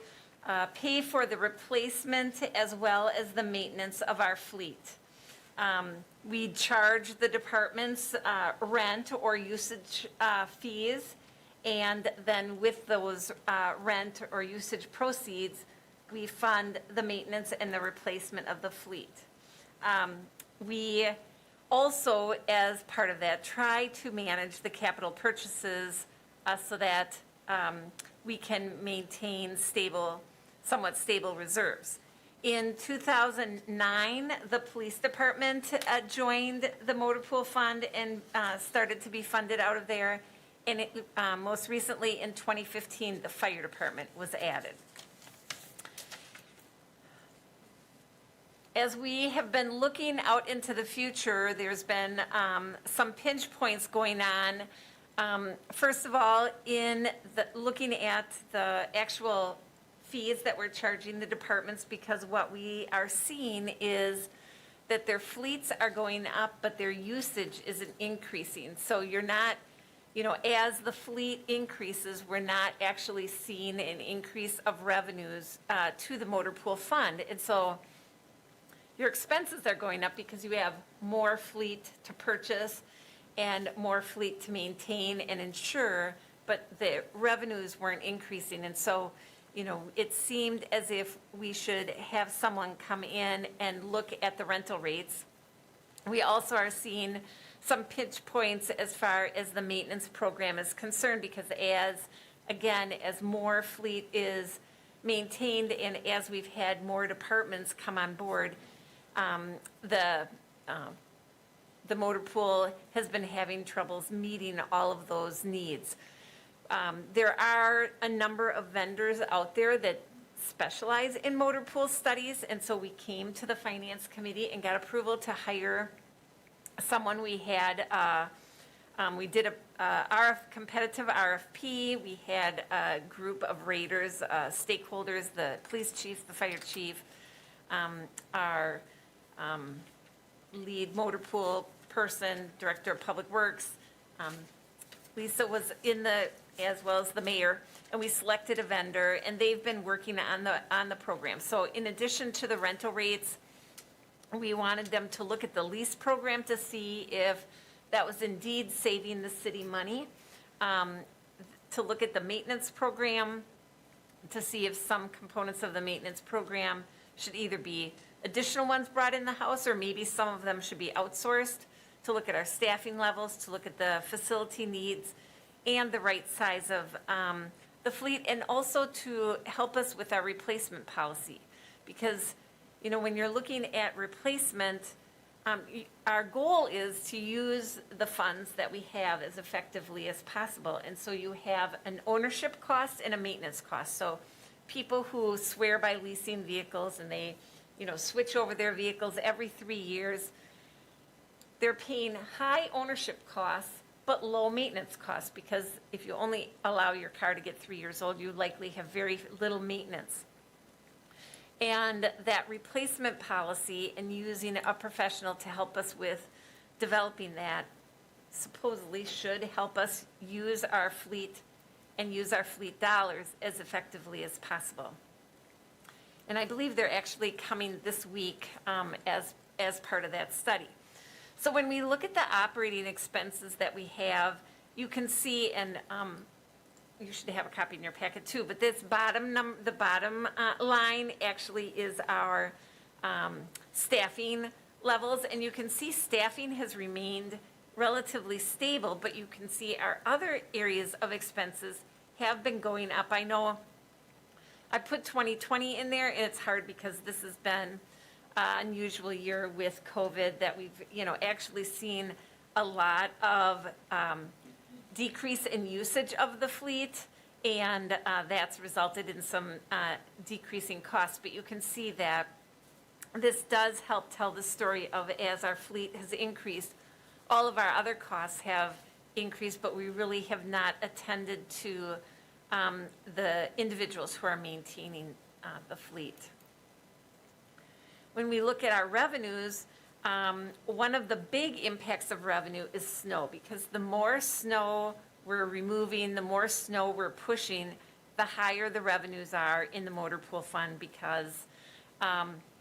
pay for the replacement as well as the maintenance of our fleet. We charge the departments rent or usage fees, and then with those rent or usage proceeds, we fund the maintenance and the replacement of the fleet. We also, as part of that, try to manage the capital purchases so that we can maintain somewhat stable reserves. In 2009, the police department joined the motor pool fund and started to be funded out of there. And most recently, in 2015, the fire department was added. As we have been looking out into the future, there's been some pinch points going on. First of all, looking at the actual fees that we're charging the departments, because what we are seeing is that their fleets are going up, but their usage isn't increasing. So you're not, as the fleet increases, we're not actually seeing an increase of revenues to the motor pool fund. And so your expenses are going up because you have more fleet to purchase and more fleet to maintain and insure, but the revenues weren't increasing. And so, it seemed as if we should have someone come in and look at the rental rates. We also are seeing some pinch points as far as the maintenance program is concerned, because as more fleet is maintained and as we've had more departments come on board, the motor pool has been having troubles meeting all of those needs. There are a number of vendors out there that specialize in motor pool studies, and so we came to the Finance Committee and got approval to hire someone. We did a competitive RFP. We had a group of raters, stakeholders, the police chief, the fire chief, our lead motor pool person, director of public works. Lisa was as well as the mayor, and we selected a vendor, and they've been working on the program. So in addition to the rental rates, we wanted them to look at the lease program to see if that was indeed saving the city money, to look at the maintenance program, to see if some components of the maintenance program should either be additional ones brought in the house, or maybe some of them should be outsourced, to look at our staffing levels, to look at the facility needs and the right size of the fleet, and also to help us with our replacement policy. Because, when you're looking at replacement, our goal is to use the funds that we have as effectively as possible. And so you have an ownership cost and a maintenance cost. So people who swear by leasing vehicles and they, switch over their vehicles every 3 years, they're paying high ownership costs but low maintenance costs, because if you only allow your car to get 3 years old, you likely have very little maintenance. And that replacement policy and using a professional to help us with developing that supposedly should help us use our fleet and use our fleet dollars as effectively as possible. And I believe they're actually coming this week as part of that study. So when we look at the operating expenses that we have, you can see, and you should have a copy in your packet too, but this the bottom line actually is our staffing levels, and you can see staffing has remained relatively stable, but you can see our other areas of expenses have been going up. I know I put 2020 in there, and it's hard because this has been an unusual year with COVID, that we've, actually seen a lot of decrease in usage of the fleet, and that's resulted in some decreasing costs. But you can see that this does help tell the story of, as our fleet has increased, all of our other costs have increased, but we really have not attended to the individuals who are maintaining the fleet. When we look at our revenues, one of the big impacts of revenue is snow, because the more snow we're removing, the more snow we're pushing, the higher the revenues are in the motor pool fund, because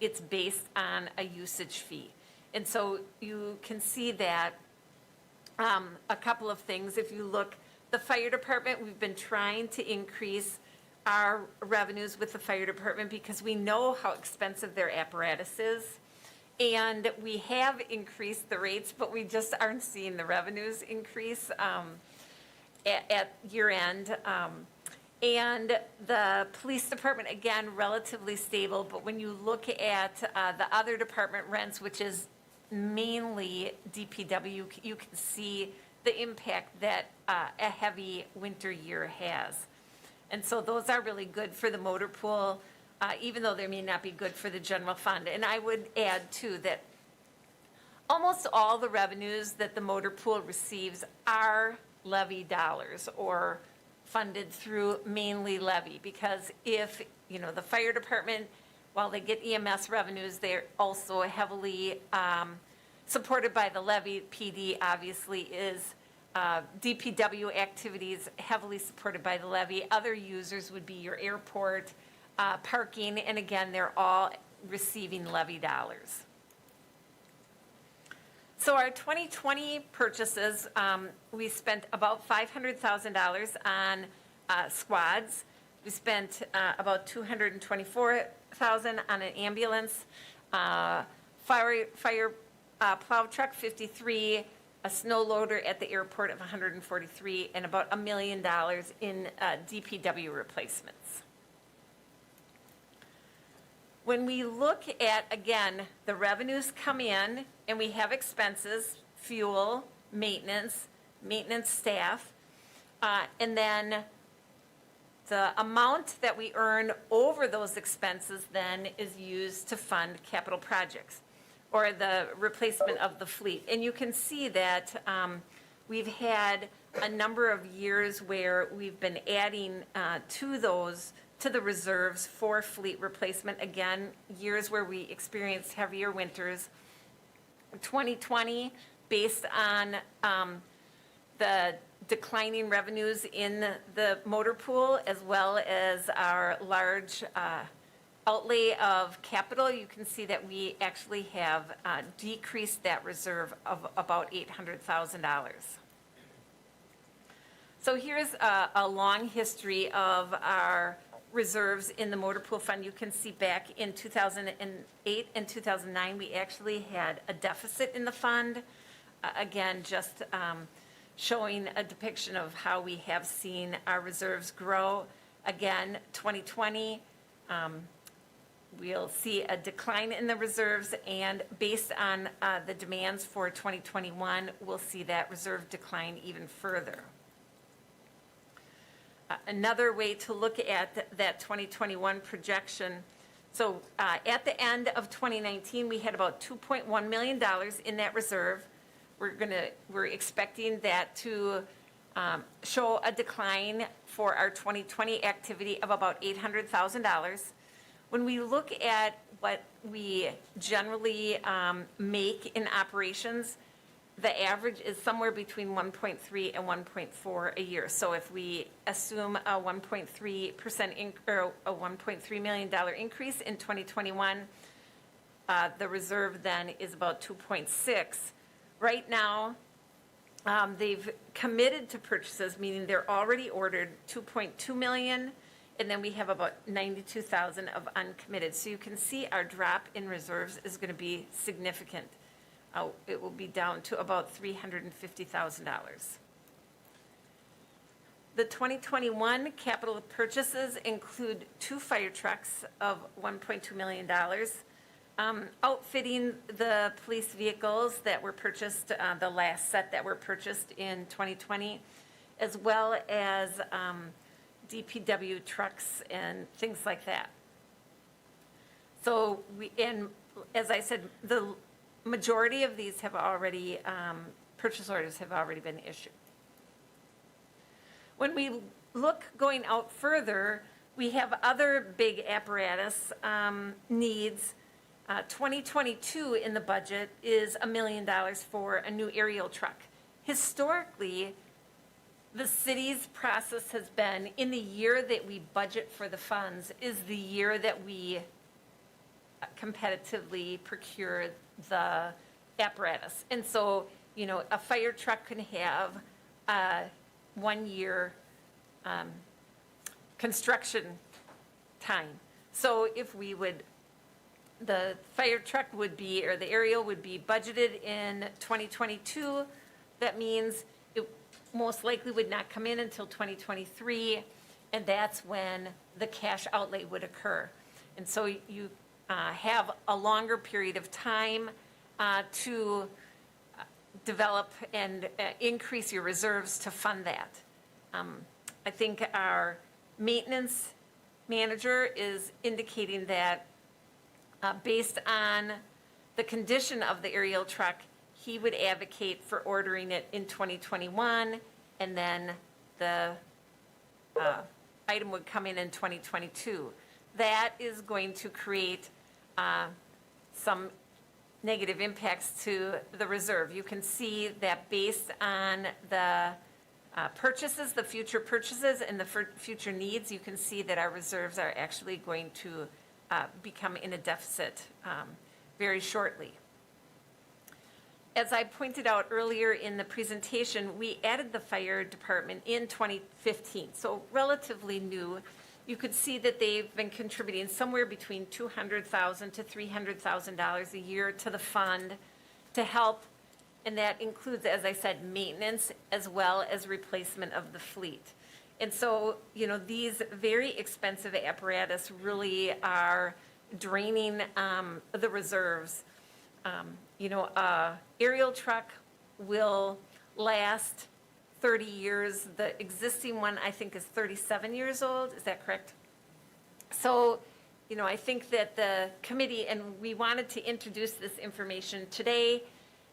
it's based on a usage fee. And so you can see that a couple of things. If you look, the fire department, we've been trying to increase our revenues with the fire department because we know how expensive their apparatus is. And we have increased the rates, but we just aren't seeing the revenues increase at year end. And the police department, again, relatively stable, but when you look at the other department rents, which is mainly DPW, you can see the impact that a heavy winter year has. And so those are really good for the motor pool, even though they may not be good for the general fund. And I would add, too, that almost all the revenues that the motor pool receives are levy dollars, or funded through mainly levy, because if, the fire department, while they get EMS revenues, they're also heavily supported by the levy. PD obviously is DPW activities heavily supported by the levy. Other users would be your airport, parking, and again, they're all receiving levy dollars. So our 2020 purchases, we spent about $500,000 on squads. We spent about $224,000 on an ambulance, fire plow truck 53, a snow loader at the airport of 143, and about $1 million in DPW replacements. When we look at, again, the revenues come in, and we have expenses, fuel, maintenance staff, and then the amount that we earn over those expenses then is used to fund capital projects, or the replacement of the fleet. And you can see that we've had a number of years where we've been adding to the reserves for fleet replacement. Again, years where we experienced heavier winters. 2020, based on the declining revenues in the motor pool, as well as our large outlay of capital, you can see that we actually have decreased that reserve of about $800,000. So here's a long history of our reserves in the motor pool fund. You can see back in 2008 and 2009, we actually had a deficit in the fund. Again, just showing a depiction of how we have seen our reserves grow. Again, 2020, we'll see a decline in the reserves, and based on the demands for 2021, we'll see that reserve decline even further. Another way to look at that 2021 projection, so at the end of 2019, we had about $2.1 million in that reserve. We're expecting that to show a decline for our 2020 activity of about $800,000. When we look at what we generally make in operations, the average is somewhere between 1.3 and 1.4 a year. So if we assume a 1.3% or a $1.3 million increase in 2021, the reserve then is about 2.6. Right now, they've committed to purchases, meaning they're already ordered $2.2 million And then we have about 92,000 of uncommitted. So you can see our drop in reserves is going to be significant. It will be down to about $350,000. The 2021 capital purchases include 2 fire trucks of $1.2 million, outfitting the police vehicles that were purchased, the last set that were purchased in 2020, as well as DPW trucks and things like that. So and as I said, the majority of these have already, purchase orders have already been issued. When we look going out further, we have other big apparatus needs. 2022 in the budget is $1 million for a new aerial truck. Historically, the city's process has been, in the year that we budget for the funds, is the year that we competitively procure the apparatus. And so, you know, a fire truck can have a 1-year construction time. So if we would, the fire truck would be, or the aerial would be budgeted in 2022, that means it most likely would not come in until 2023, and that's when the cash outlay would occur. And so you have a longer period of time to develop and increase your reserves to fund that. I think our maintenance manager is indicating that based on the condition of the aerial truck, he would advocate for ordering it in 2021, and then the item would come in 2022. That is going to create some negative impacts to the reserve. You can see that based on the purchases, the future purchases and the future needs, you can see that our reserves are actually going to become in a deficit very shortly. As I pointed out earlier in the presentation, we added the fire department in 2015, so relatively new. You could see that they've been contributing somewhere between $200,000 to $300,000 a year to the fund to help, and that includes, as I said, maintenance as well as replacement of the fleet. And so, you know, these very expensive apparatus really are draining the reserves. You know, aerial truck will last 30 years. The existing one, I think, is 37 years old. Is that correct? So, you know, I think that the committee, and we wanted to introduce this information today,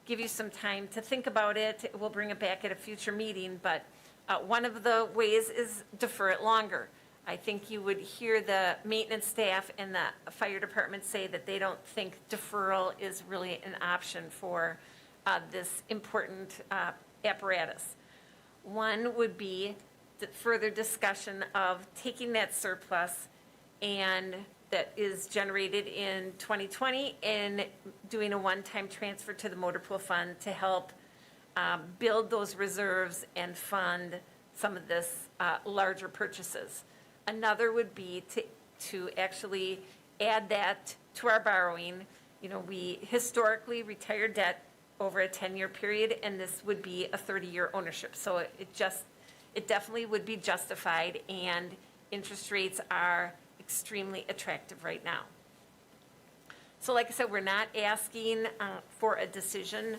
give you some time to think about it. We'll bring it back at a future meeting, but one of the ways is defer it longer. I think you would hear the maintenance staff and the fire department say that they don't think deferral is really an option for this important apparatus. One would be the further discussion of taking that surplus and that is generated in 2020 and doing a one-time transfer to the motor pool fund to help build those reserves and fund some of this larger purchases. Another would be to actually add that to our borrowing. You know, we historically retired debt over a 10-year period, and this would be a 30-year ownership. So it definitely would be justified, and interest rates are extremely attractive right now. So like I said, we're not asking for a decision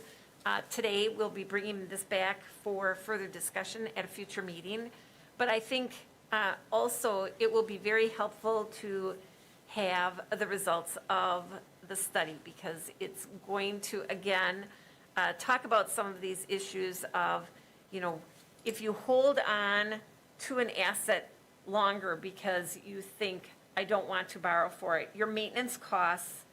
today. We'll be bringing this back for further discussion at a future meeting. But I think also it will be very helpful to have the results of the study, because it's going to, again, talk about some of these issues of, you know, if you hold on to an asset longer because you think, I don't want to borrow for it, your maintenance costs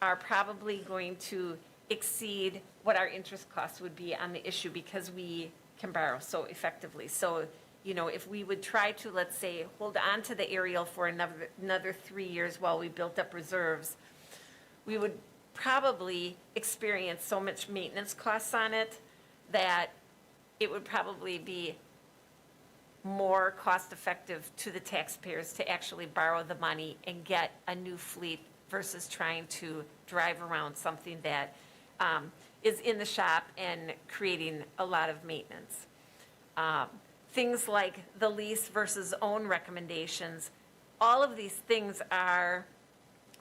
are probably going to exceed what our interest costs would be on the issue, because we can borrow so effectively. So, you know, if we would try to, let's say, hold on to the aerial for another 3 years while we built up reserves, we would probably experience so much maintenance costs on it that it would probably be more cost-effective to the taxpayers to actually borrow the money and get a new fleet versus trying to drive around something that is in the shop and creating a lot of maintenance. Things like the lease versus own recommendations, all of these things are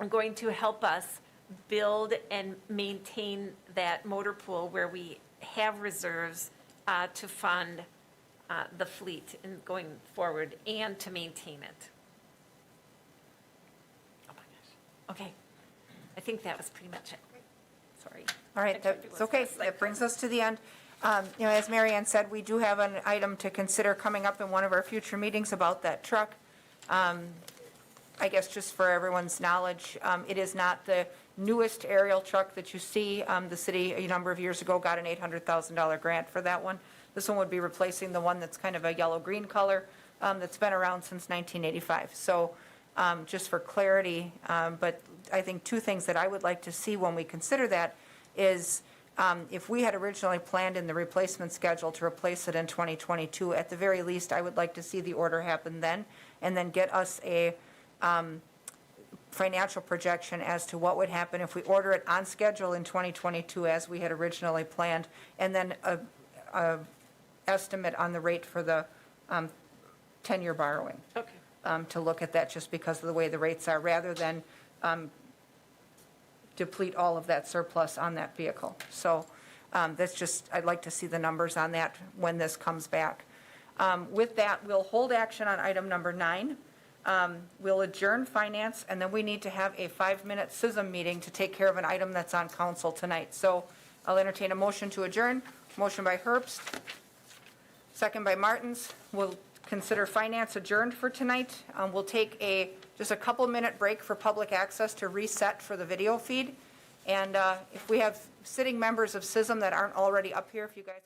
going to help us build and maintain that motor pool where we have reserves to fund the fleet in going forward and to maintain it. Oh my gosh. Okay. I think that was pretty much it. Sorry. All right, I tried to that's go okay. as fast as I That brings us to the end. As Mary Ann said, we do have an item to consider coming up in one of our future meetings about that truck. I guess just for everyone's knowledge, it is not the newest aerial truck that you see. The city, a number of years ago, got an $800,000 grant for that one. This one would be replacing the one that's kind of a yellow-green color that's been around since 1985. So just for clarity, but I think two things that I would like to see when we consider that is if we had originally planned in the replacement schedule to replace it in 2022, at the very least, I would like to see the order happen then, and then get us a financial projection as to what would happen if we order it on schedule in 2022 as we had originally planned, and then a estimate on the rate for the 10-year borrowing. Okay. To look at that just because of the way the rates are, rather than deplete all of that surplus on that vehicle. So that's just, I'd like to see the numbers on that when this comes back. With that, we'll hold action on item number 9. We'll adjourn finance, and then we need to have a 5-minute SISM meeting to take care of an item that's on council tonight. So I'll entertain a motion to adjourn. Motion by Herbst, second by Martins. We'll consider finance adjourned for tonight. We'll take just a couple-minute break for public access to reset for the video feed. And if we have sitting members of SISM that aren't already up here, if you guys